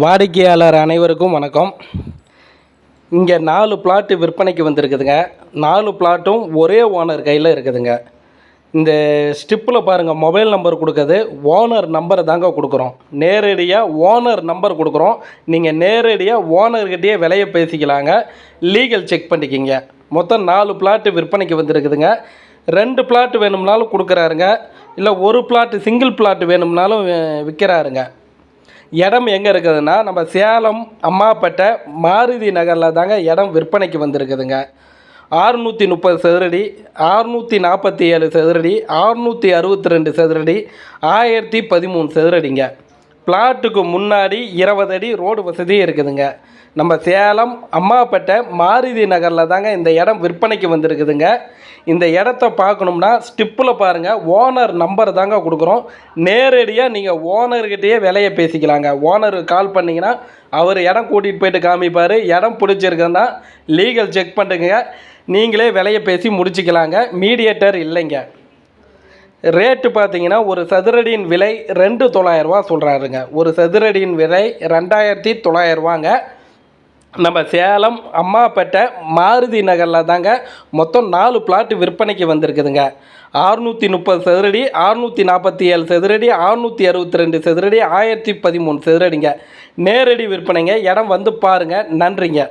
வாடிக்கையாளர் அனைவருக்கும் வணக்கம். இங்கே 4 பிளாட்டு விற்பனைக்கு வந்திருக்குதுங்க. 4 பிளாட்டும் ஒரே ஓனர் கையில் இருக்குதுங்க. இந்த ஸ்டிப்பில் பாருங்கள், மொபைல் நம்பர் கொடுக்குறது ஓனர் நம்பரை தாங்க கொடுக்குறோம். நேரடியாக ஓனர் நம்பர் கொடுக்குறோம். நீங்கள் நேரடியாக ஓனர்கிட்டயே விலையை பேசிக்கலாங்க. லீகல் செக் பண்ணிக்கிங்க. மொத்தம் 4 பிளாட்டு விற்பனைக்கு வந்திருக்குதுங்க. 2 பிளாட்டு வேணும்னாலும் கொடுக்குறாருங்க. இல்லை ஒரு பிளாட்டு சிங்கிள் பிளாட்டு வேணும்னாலும் விற்கிறாருங்க. இடம் எங்கே இருக்குதுன்னா, நம்ம சேலம் அம்மாப்பேட்டை மாருதி நகரில் தாங்க இடம் விற்பனைக்கு வந்திருக்குதுங்க. 630 சதுரடி, 647 சதுரடி, 662 சதுரடி, 1013 சதுரடிங்க. பிளாட்டுக்கு முன்னாடி 20 அடி ரோடு வசதி இருக்குதுங்க. நம்ம சேலம் அம்மாப்பேட்டை மாருதி நகரில் தாங்க இந்த இடம் விற்பனைக்கு வந்திருக்குதுங்க. இந்த இடத்த பார்க்கணும்னா ஸ்டிப்பில் பாருங்கள், ஓனர் நம்பர் தாங்க கொடுக்குறோம். நேரடியாக நீங்கள் ஓனர்கிட்டயே விலையை பேசிக்கலாங்க. ஓனருக்கு கால் பண்ணிங்கன்னா அவர் இடம் கூட்டிகிட்டு போயிட்டு காமிப்பார். இடம் பிடிச்சிருக்குன்னா லீகல் செக் பண்ணுங்க. நீங்களே விலையை பேசி முடிச்சிக்கலாங்க. மீடியேட்டர் இல்லைங்க. ரேட்டு பார்த்தீங்கன்னா ஒரு சதுரடியின் விலை 2900 சொல்கிறாருங்க. ஒரு சதுரடியின் விலை 2900 நம்ம சேலம் அம்மாப்பேட்டை மாருதி நகரில் தாங்க மொத்தம் 4 பிளாட்டு விற்பனைக்கு வந்திருக்குதுங்க. 630 சதுரடி, 647 சதுரடி, 662 சதுரடி, 1013 சதுரடிங்க. நேரடி விற்பனைங்க. இடம் வந்து பாருங்கள். நன்றிங்க.